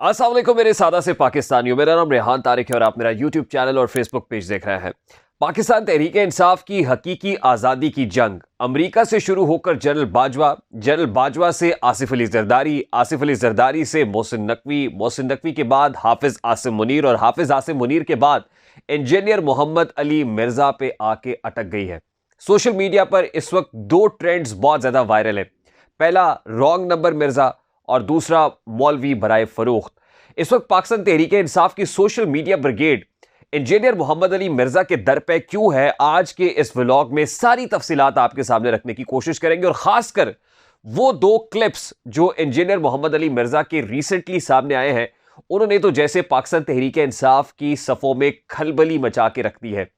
अस्सलाम वालेकुम मेरे सादा से पाकिस्तानियों। मेरा नाम रेहान तारिक है और आप मेरा यूट्यूब चैनल और फेसबुक पेज देख रहे हैं। पाकिस्तान तहरीक इंसाफ की हकीकी आज़ादी की जंग अमेरिका से शुरू होकर जनरल बाजवा से आसिफ अली जरदारी से मोहसिन नकवी के बाद हाफिज आसिम मुनीर और हाफिज आसिम मुनीर के बाद इंजीनियर मोहम्मद अली मिर्जा पे आके अटक गई है। सोशल मीडिया पर इस वक्त दो ट्रेंड्स बहुत ज्यादा वायरल है। पहला रॉन्ग नंबर मिर्जा और दूसरा मौलवी बराए फरोख्त। इस वक्त पाकिस्तान तहरीक इंसाफ की social media brigade engineer Mohammad Ali Mirza के दर पे क्यों है, आज के इस व्लॉग में सारी तफसीलात आपके सामने रखने की कोशिश करेंगे और खासकर वो दो क्लिप्स जो इंजीनियर मोहम्मद अली मिर्जा के रिसेंटली सामने आए हैं, उन्होंने तो जैसे पाकिस्तान तहरीक इंसाफ की सफों में खलबली मचा के रख दी है।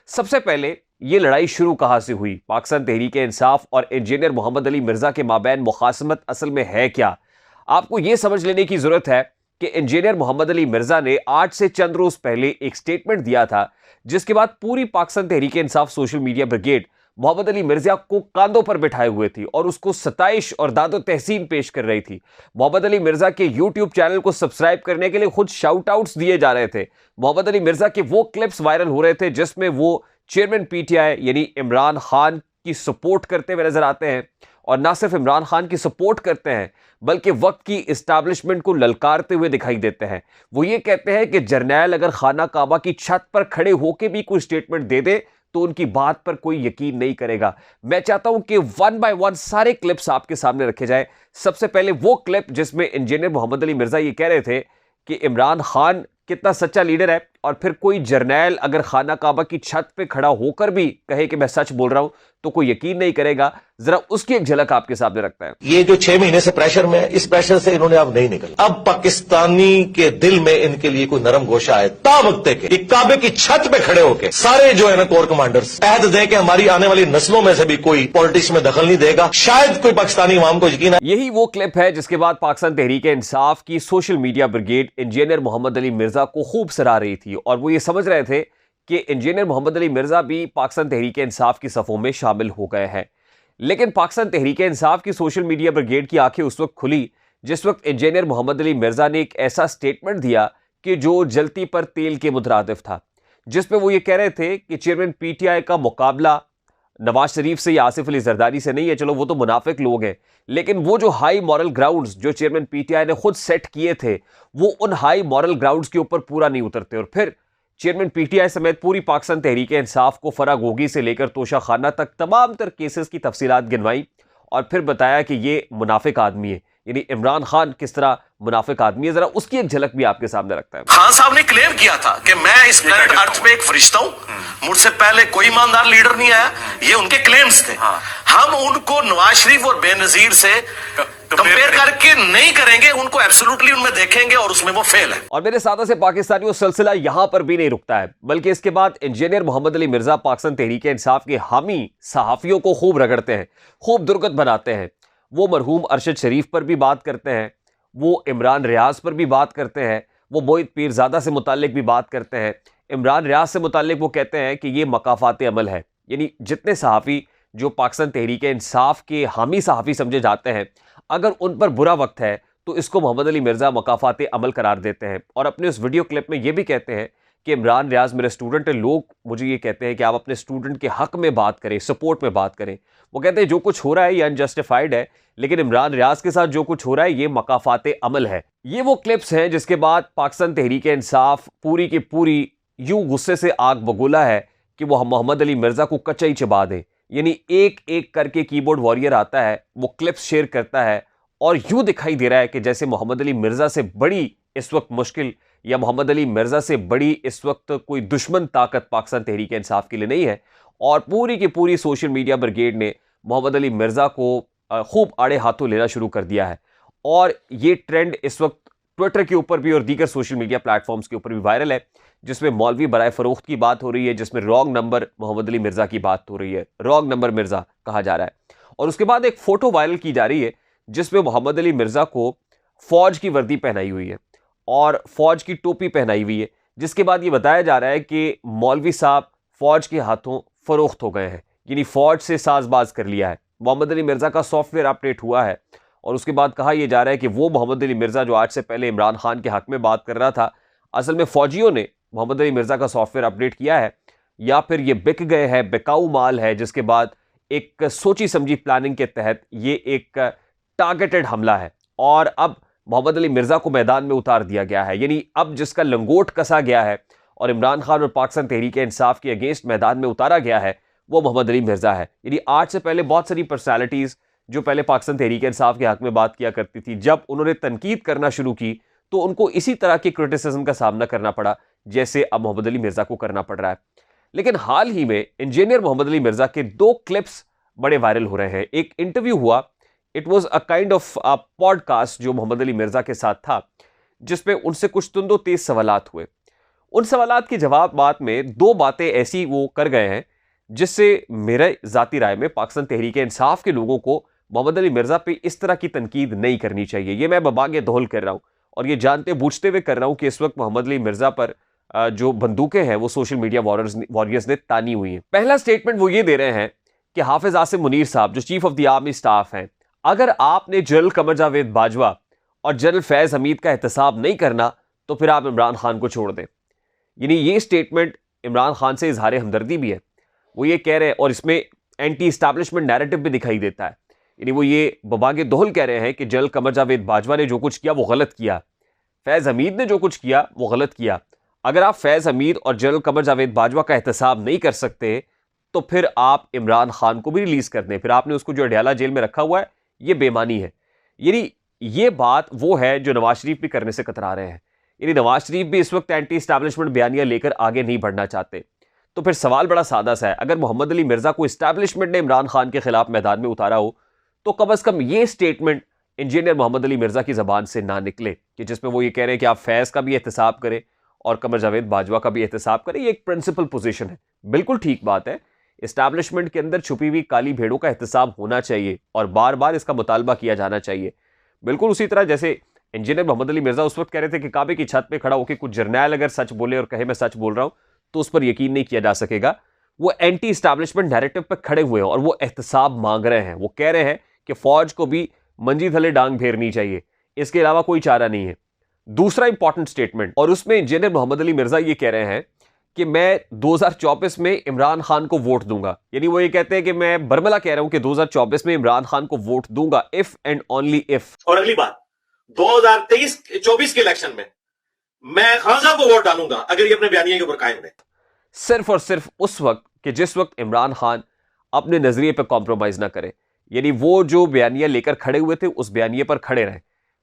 सबसे पहले ये लड़ाई शुरू कहां से हुई? पाकिस्तान तहरीक इंसाफ और इंजीनियर मोहम्मद अली मिर्जा के माबैन मुखासमत असल में है क्या? आपको यह समझ लेने की जरूरत है कि इंजीनियर मोहम्मद अली मिर्जा ने आज से चंद रोज पहले एक स्टेटमेंट दिया था, जिसके बाद पूरी Pakistan Tehreek Insaf social media brigade Mohammad Ali Mirza को कांधों पर बिठाए हुए थी और उसको सताइश और दादो तहसीन पेश कर रही थी। मोहम्मद अली मिर्जा के यूट्यूब चैनल को सब्सक्राइब करने के लिए खुद शाउट आउट्स दिए जा रहे थे। मोहम्मद अली मिर्जा के वो क्लिप्स वायरल हो रहे थे जिसमें वो चेयरमैन पीटीआई यानी इमरान खान की सपोर्ट करते हुए नजर आते हैं और ना सिर्फ इमरान खान की सपोर्ट करते हैं बल्कि वक्त की इस्टेब्लिशमेंट को ललकारते हुए दिखाई देते हैं। वो ये कहते हैं कि जर्नैल अगर खाना काबा की छत पर खड़े होकर भी कोई स्टेटमेंट दे दे तो उनकी बात पर कोई यकीन नहीं करेगा। मैं चाहता हूं कि वन बाय वन सारे क्लिप्स आपके सामने रखे जाए। सबसे पहले वो क्लिप जिसमें इंजीनियर मोहम्मद अली मिर्जा ये कह रहे थे कि इमरान खान कितना सच्चा लीडर है और फिर कोई जर्नैल अगर खाना काबा की छत पे खड़ा होकर भी कहे कि मैं सच बोल रहा हूं तो कोई यकीन नहीं करेगा। जरा उसकी एक झलक आपके सामने रखता है। ये जो 6 महीने से प्रेशर में है, इस प्रेशर से इन्होंने अब नहीं निकला। अब पाकिस्तानी के दिल में इनके लिए कोई नरम गोशा है तावक्ते के काबे की छत पे खड़े होकर सारे जो है ना कोर कमांडर्स अहद दें कि हमारी आने वाली नस्लों में से भी कोई पॉलिटिक्स में दखल नहीं देगा। शायद कोई पाकिस्तानी अवाम को यकीन है। यही वो क्लिप है जिसके बाद पाकिस्तान तहरीक इंसाफ की social media brigade engineer Mohammad Ali Mirza को खूब सराह रही थी और वो ये समझ रहे थे कि इंजीनियर मोहम्मद अली मिर्जा भी पाकिस्तान तहरीक इंसाफ की सफों में शामिल हो गए हैं। लेकिन पाकिस्तान तहरीक इंसाफ की सोशल मीडिया ब्रिगेड की आंखें उस वक्त खुली जिस वक्त इंजीनियर मोहम्मद अली मिर्जा ने एक ऐसा स्टेटमेंट दिया कि जो जलती पर तेल के मुतरादिफ था, जिसपे वो ये कह रहे थे कि चेयरमैन पीटीआई का मुकाबला नवाज शरीफ से या आसिफ अली जरदारी से नहीं है। चलो वो तो मुनाफिक लोग हैं, लेकिन वो जो हाई मॉरल ग्राउंड्स जो चेयरमैन पीटीआई ने खुद सेट किए थे वो उन हाई मॉरल ग्राउंड्स के ऊपर पूरा नहीं उतरते। और फिर चेयरमैन पीटीआई समेत पूरी पाकिस्तान तहरीक इंसाफ को फराग होगी से लेकर तोशा खाना तक तमाम तर केसेस की तफसीलात गिनवाई और फिर बताया कि ये मुनाफिक आदमी है, यानी इमरान खान किस तरह मुनाफिक आदमी है। जरा उसकी एक झलक भी आपके सामने रखता है। खान साहब ने क्लेम किया था कि मैं इस प्लेनेट अर्थ पे एक फरिश्ता हूं, मुझसे पहले कोई ईमानदार लीडर नहीं आया। ये उनके क्लेम्स थे। हम उनको नवाज शरीफ और बेनजीर से कंपेयर करके नहीं करेंगे, उनको एब्सोल्युटली उनमें देखेंगे और उसमें वो फेल है। और मेरे साथ से पाकिस्तानियों सिलसिला यहां पर भी नहीं रुकता है, बल्कि इसके बाद इंजीनियर मोहम्मद अली मिर्जा पाकिस्तान तहरीक इंसाफ के हामी सहाफियों को खूब रगड़ते हैं, खूब दुर्गत बनाते हैं। वो मरहूम अरशद शरीफ पर भी बात करते हैं, वो इमरान रियाज पर भी बात करते हैं, वो मोहित पीरजादा से मुतालिक भी बात करते हैं। इमरान रियाज से मुतालिक वो कहते हैं कि ये मकाफात अमल है, यानी जितने सहाफ़ी जो पाकिस्तान तहरीक इंसाफ के हामी सहाफ़ी समझे जाते हैं, अगर उन पर बुरा वक्त है तो इसको मोहम्मद अली मिर्जा मकाफात अमल करार देते हैं। और अपने उस वीडियो क्लिप में ये भी कहते हैं कि इमरान रियाज मेरे स्टूडेंट है, लोग मुझे ये कहते हैं कि आप अपने स्टूडेंट के हक में बात करें, सपोर्ट में बात करें। वो कहते हैं जो कुछ हो रहा है ये अनजस्टिफाइड है, लेकिन इमरान रियाज के साथ जो कुछ हो रहा है ये मकाफात अमल है। ये वो क्लिप्स हैं जिसके बाद पाकिस्तान तहरीक इंसाफ पूरी की पूरी यूं गुस्से से आग बगोला है कि वो मोहम्मद अली मिर्जा को कच्चा ही चबा दें। यानी एक एक करके कीबोर्ड वॉरियर आता है, वो क्लिप्स शेयर करता है और यूं दिखाई दे रहा है कि जैसे मोहम्मद अली मिर्जा से बड़ी इस वक्त मुश्किल या मोहम्मद अली मिर्जा से बड़ी इस वक्त कोई दुश्मन ताकत पाकिस्तान तहरीक इंसाफ के लिए नहीं है। और पूरी की पूरी सोशल मीडिया ब्रिगेड ने मोहम्मद अली मिर्जा को खूब आड़े हाथों लेना शुरू कर दिया है। और ये ट्रेंड इस वक्त ट्विटर के ऊपर भी और दीगर सोशल मीडिया प्लेटफॉर्म्स के ऊपर भी वायरल है, जिसमें मौलवी बराए फरोख्त की बात हो रही है, जिसमें रॉन्ग नंबर मोहम्मद अली मिर्जा की बात हो रही है, रॉन्ग नंबर मिर्जा कहा जा रहा है। और उसके बाद एक फोटो वायरल की जा रही है जिसमें मोहम्मद अली मिर्जा को फौज की वर्दी पहनाई हुई है और फौज की टोपी पहनाई हुई है, जिसके बाद ये बताया जा रहा है कि मौलवी साहब फौज के हाथों फरोख्त हो गए हैं, यानी फौज से साजबाज कर लिया है। मोहम्मद अली मिर्जा का सॉफ्टवेयर अपडेट हुआ है और उसके बाद कहा यह जा रहा है कि वो मोहम्मद अली मिर्ज़ा जो आज से पहले इमरान खान के हक में बात कर रहा था, असल में फौजियों ने मोहम्मद अली मिर्ज़ा का सॉफ्टवेयर अपडेट किया है, या फिर ये बिक गए हैं, बिकाऊ माल है, जिसके बाद एक सोची समझी प्लानिंग के तहत ये एक टारगेटेड हमला है और अब मोहम्मद अली मिर्ज़ा को मैदान में उतार दिया गया है। यानी अब जिसका लंगोट कसा गया है और इमरान खान और पाकिस्तान तहरीक इंसाफ के अगेंस्ट मैदान में उतारा गया है, वो मोहम्मद अली मिर्ज़ा है। यानी आज से पहले बहुत सारी पर्सनैलिटीज़ जो पहले पाकिस्तान तहरीक इंसाफ के हक में बात किया करती थी, जब उन्होंने तनकीद करना शुरू की तो उनको इसी तरह की क्रिटिसिज्म का सामना करना पड़ा जैसे अब मोहम्मद अली मिर्ज़ा को करना पड़ रहा है। लेकिन हाल ही में इंजीनियर मोहम्मद अली मिर्ज़ा के 2 क्लिप्स बड़े वायरल हो रहे हैं। एक इंटरव्यू हुआ, it was a kind of a podcast जो मोहम्मद अली मिर्ज़ा के साथ था, जिसपे उनसे कुछ तुंदो तेज सवालात हुए। उन सवालात के जवाब बात में 2 बातें ऐसी वो कर गए हैं जिससे मेरे ज़ाती राय में पाकिस्तान तहरीक इंसाफ के लोगों को मोहम्मद अली मिर्ज़ा पे इस तरह की तनकीद नहीं करनी चाहिए। ये मैं बबागे दोहल कर रहा हूँ और ये जानते बूझते हुए कर रहा हूँ कि इस वक्त मोहम्मद अली मिर्ज़ा पर जो बंदूकें हैं वो सोशल मीडिया वॉरियर्स ने तानी हुई हैं। पहला स्टेटमेंट वो ये दे रहे हैं कि हाफिज आसिम मुनीर साहब जो chief of the army staff हैं, अगर आपने जनरल कमर जावेद बाजवा और जनरल फैज़ हमीद का एहतसाब नहीं करना तो फिर आप इमरान खान को छोड़ दें। यानी ये स्टेटमेंट इमरान खान से इजहार हमदर्दी भी है। वो ये कह रहे हैं और इसमें एंटी इस्टेब्लिशमेंट नैरेटिव भी दिखाई देता है। यानी वो ये बबागे दोहल कह रहे हैं कि जनरल कमर जावेद बाजवा ने जो कुछ किया वो गलत किया, फैज़ हमीद ने जो कुछ किया वो गलत किया। अगर आप फैज़ हमीद और जनरल कमर जावेद बाजवा का एहतसाब नहीं कर सकते तो फिर आप इमरान खान को भी रिलीज कर दें, फिर आपने उसको जो अडयाला जेल में रखा हुआ है ये बेमानी है। यानी ये बात वो है जो नवाज शरीफ भी करने से कतरा रहे हैं। यानी नवाज शरीफ भी इस वक्त एंटी इस्टेब्लिशमेंट बयानियां लेकर आगे नहीं बढ़ना चाहते। तो फिर सवाल बड़ा सादा सा है, अगर मोहम्मद अली मिर्ज़ा को इस्टेब्लिशमेंट ने इमरान खान के खिलाफ मैदान में उतारा हो तो कम अज कम ये स्टेटमेंट इंजीनियर मोहम्मद अली मिर्ज़ा की ज़बान से ना निकले कि जिसमें वो ये कह रहे हैं कि आप फैज़ का भी एहतसाब करें और कमर जावेद बाजवा का भी एहतसाब करें। ये एक प्रिंसिपल पोजीशन है, बिल्कुल ठीक बात है। इस्टेब्लिशमेंट के अंदर छुपी हुई काली भेड़ों का एहतसाब होना चाहिए और बार बार इसका मुतालबा किया जाना चाहिए। बिल्कुल उसी तरह जैसे इंजीनियर मोहम्मद अली मिर्ज़ा उस वक्त कह रहे थे कि काबे की छत पे खड़ा होकर कुछ जर्नैल अगर सच बोले और कहे मैं सच बोल रहा हूं तो उस पर यकीन नहीं किया जा सकेगा। वो एंटी इस्टेब्लिशमेंट नैरेटिव पर खड़े हुए हैं और वो एहतसाब मांग रहे हैं। वो कह रहे हैं कि फौज को भी मंजी थले डांग फेरनी चाहिए, इसके अलावा कोई चारा नहीं है। दूसरा इंपॉर्टेंट स्टेटमेंट, और उसमें इंजीनियर मोहम्मद अली मिर्ज़ा ये कह रहे हैं कि मैं 2024 में इमरान खान को वोट दूंगा। यानी वो ये कहते हैं कि मैं बरमला कह रहा हूं कि 2024 में इमरान खान को वोट दूंगा, इफ एंड ओनली इफ। और अगली बात 2023-24 के इलेक्शन में मैं खान साहब को वोट डालूंगा अगर ये अपने बयानिए के ऊपर कायम रहे। सिर्फ और सिर्फ उस वक्त कि जिस वक्त इमरान खान अपने नजरिए पर कॉम्प्रोमाइज ना करे। यानी वो जो बयानिया लेकर खड़े हुए थे उस बयानिए पर खड़े रहे।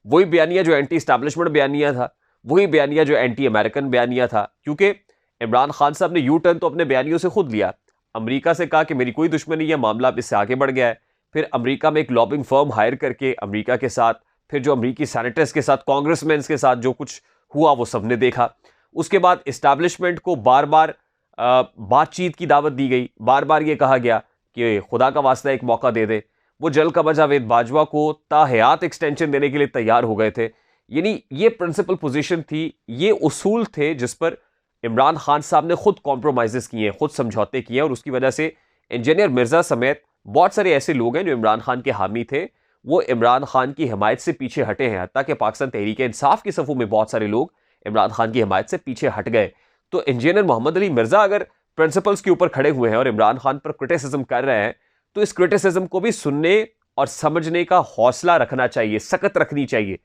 वही बयानिया जो एंटी इस्टेब्लिशमेंट बयानिया था, वही बयानिया जो एंटी अमेरिकन बयानिया था। क्योंकि इमरान खान साहब ने यू टर्न तो अपने बयानियों से खुद लिया। अमेरिका से कहा कि मेरी कोई दुश्मनी है, मामला इससे आगे बढ़ गया है। फिर अमेरिका में एक लॉबिंग फर्म हायर करके अमेरिका के साथ, फिर जो अमेरिकी सेनेटर्स के साथ, कांग्रेसमैन के साथ जो कुछ हुआ वो सबने देखा। उसके बाद इस्टेब्लिशमेंट को बार बार बातचीत की दावत दी गई, बार बार ये कहा गया कि खुदा का वास्ता एक मौका दे दे। वो जनरल कमर जावेद बाजवा को ताहयात एक्सटेंशन देने के लिए तैयार हो गए थे। यानी ये प्रिंसिपल पोजीशन थी, ये उसूल थे जिस पर इमरान खान साहब ने खुद कॉम्प्रोमाइज़ किए, खुद समझौते किए और उसकी वजह से इंजीनियर मिर्ज़ा समेत बहुत सारे ऐसे लोग हैं जो इमरान खान के हामी थे, वो इमरान खान की हिमायत से पीछे हटे हैं। हत्ता कि पाकिस्तान तहरीक इंसाफ की सफ़ों में बहुत सारे लोग इमरान खान की हिमायत से पीछे हट गए। तो इंजीनियर मोहम्मद अली मिर्ज़ा अगर प्रिंसिपल्स के ऊपर खड़े हुए हैं और इमरान खान पर क्रिटिसिज्म कर रहे हैं तो इस क्रिटिसिज्म को भी सुनने और समझने का हौसला रखना चाहिए, सकत रखनी चाहिए।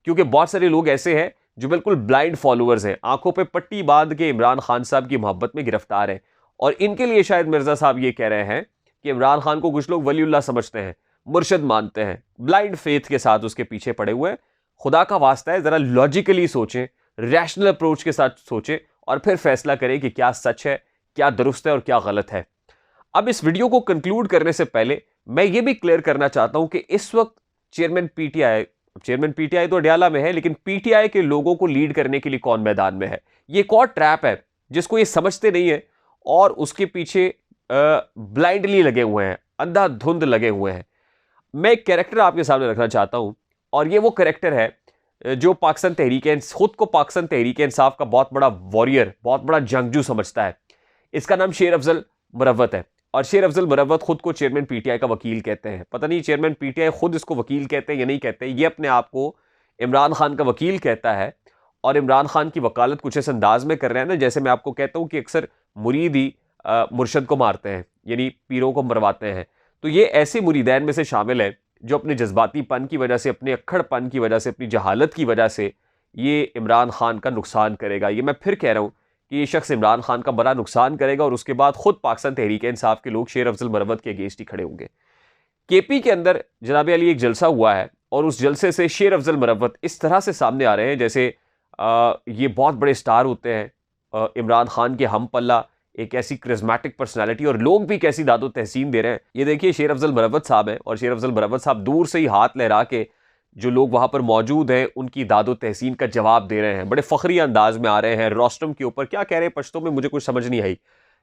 क्योंकि बहुत सारे लोग ऐसे हैं जो बिल्कुल ब्लाइंड फॉलोअर्स हैं, आंखों पे पट्टी बांध के इमरान खान साहब की मोहब्बत में गिरफ्तार हैं। और इनके लिए शायद मिर्ज़ा साहब ये कह रहे हैं कि इमरान खान को कुछ लोग वलीउल्लाह समझते हैं, मुर्शद मानते हैं, ब्लाइंड फेथ के साथ उसके पीछे पड़े हुए हैं। खुदा का वास्ता है ज़रा लॉजिकली सोचें, रैशनल अप्रोच के साथ सोचें और फिर फैसला करें कि क्या सच है, क्या दुरुस्त है और क्या गलत है। अब इस वीडियो को कंक्लूड करने से पहले मैं ये भी क्लियर करना चाहता हूं कि इस वक्त चेयरमैन पीटीआई तो अडयाला में है, लेकिन पीटीआई के लोगों को लीड करने के लिए कौन मैदान में है? ये एक और ट्रैप है जिसको ये समझते नहीं है और उसके पीछे ब्लाइंडली लगे हुए हैं, अंधाधुंध लगे हुए हैं। मैं एक कैरेक्टर आपके सामने रखना चाहता हूं और ये वो कैरेक्टर है जो खुद को पाकिस्तान तहरीक इंसाफ का बहुत बड़ा वॉरियर, बहुत बड़ा जंगजू समझता है। इसका नाम शेर अफजल मुरव्वत है। और शेर अफजल मुरव्वत खुद को चेयरमैन पीटीआई का वकील कहते हैं। पता नहीं चेयरमैन पीटीआई खुद इसको वकील कहते हैं या नहीं कहते, ये अपने आप को इमरान खान का वकील कहता है और इमरान खान की वकालत कुछ इस अंदाज में कर रहे हैं ना, जैसे मैं आपको कहता हूँ कि अक्सर मुरीद ही मुर्शद को मारते हैं, यानी पीरों को मरवाते हैं। तो ये ऐसे मुरीदैन में से शामिल है जो अपने जज्बातीपन की वजह से, अपने अक्खड़पन की वजह से, अपनी जहालत की वजह से ये इमरान खान का नुकसान करेगा। ये मैं फिर कह रहा हूँ कि ये शख्स इमरान खान का बड़ा नुकसान करेगा और उसके बाद खुद पाकिस्तान तहरीक इंसाफ के लोग शेर अफजल मुरव्वत के अगेंस्ट ही खड़े होंगे। केपी के अंदर जनाब अली एक जलसा हुआ है और उस जलसे से शेर अफजल मुरव्वत इस तरह से सामने आ रहे हैं जैसे ये बहुत बड़े स्टार होते हैं, इमरान खान के हम पल्ला, एक ऐसी क्रिज्मेटिक पर्सनालिटी, और लोग भी कैसी दादो तहसीन दे रहे हैं। ये देखिए शेर अफजल मुरव्वत साहब हैं और शेर अफजल मुरव्वत साहब दूर से ही हाथ लहरा के जो लोग वहां पर मौजूद हैं उनकी दादो तहसीन का जवाब दे रहे हैं, बड़े फखरी अंदाज में आ रहे हैं। रोस्टम के ऊपर क्या कह रहे हैं पश्तो में मुझे कुछ समझ नहीं आई,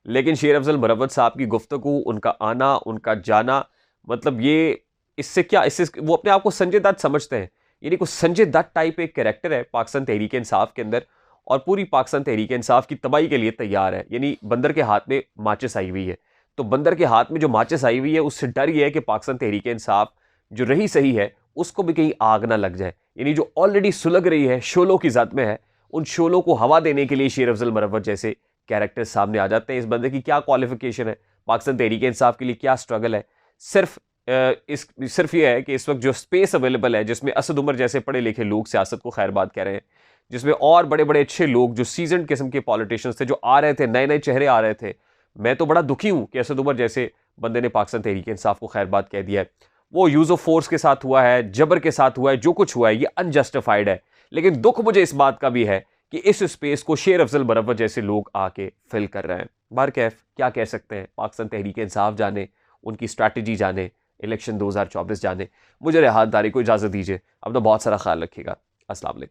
लेकिन शेर अफजल मुरव्वत साहब की गुफ्तगू, उनका आना, उनका जाना, मतलब ये इससे क्या, इससे वो अपने आप को संजय दत्त समझते हैं, यानी कुछ संजय दत्त टाइप एक कैरेक्टर है पाकिस्तान तहरीक इंसाफ के अंदर और पूरी पाकिस्तान तहरीक इंसाफ की तबाही के लिए तैयार है। यानी बंदर के हाथ में माचिस आई हुई है, तो बंदर के हाथ में जो माचिस आई हुई है उससे डर यह है कि पाकिस्तान तहरीक इंसाफ जो रही सही है उसको भी कहीं आग ना लग जाए। यानी जो ऑलरेडी सुलग रही है, शोलों की जद में है, उन शोलों को हवा देने के लिए शेर अफजल मुरव्वत जैसे कैरेक्टर सामने आ जाते हैं। इस बंदे की क्या क्वालिफिकेशन है, पाकिस्तान तहरीक इंसाफ के लिए क्या स्ट्रगल है, सिर्फ ये है कि इस वक्त जो स्पेस अवेलेबल है जिसमें असद उमर जैसे पढ़े लिखे लोग सियासत को खैरबाद कह रहे हैं, जिसमें और बड़े बड़े अच्छे लोग जो सीजन किस्म के पॉलिटिशियंस थे जो आ रहे थे, नए नए चेहरे आ रहे थे। मैं तो बड़ा दुखी हूं कि असद उमर जैसे बंदे ने पाकिस्तान तहरीक इंसाफ को खैरबाद कह दिया है। वो यूज ऑफ फोर्स के साथ हुआ है, जबर के साथ हुआ है, जो कुछ हुआ है ये अनजस्टिफाइड है। लेकिन दुख मुझे इस बात का भी है कि इस स्पेस को शेर अफजल मुरव्वत जैसे लोग आके फिल कर रहे हैं। बारकैफ क्या कह सकते हैं, पाकिस्तान तहरीक इंसाफ जाने, उनकी स्ट्रैटेजी जाने, इलेक्शन 2024 जाने। मुझे रेहान तारिक को इजाज़त दीजिए, अपना बहुत सारा ख्याल रखिएगा। अस्सलाम वालेकुम।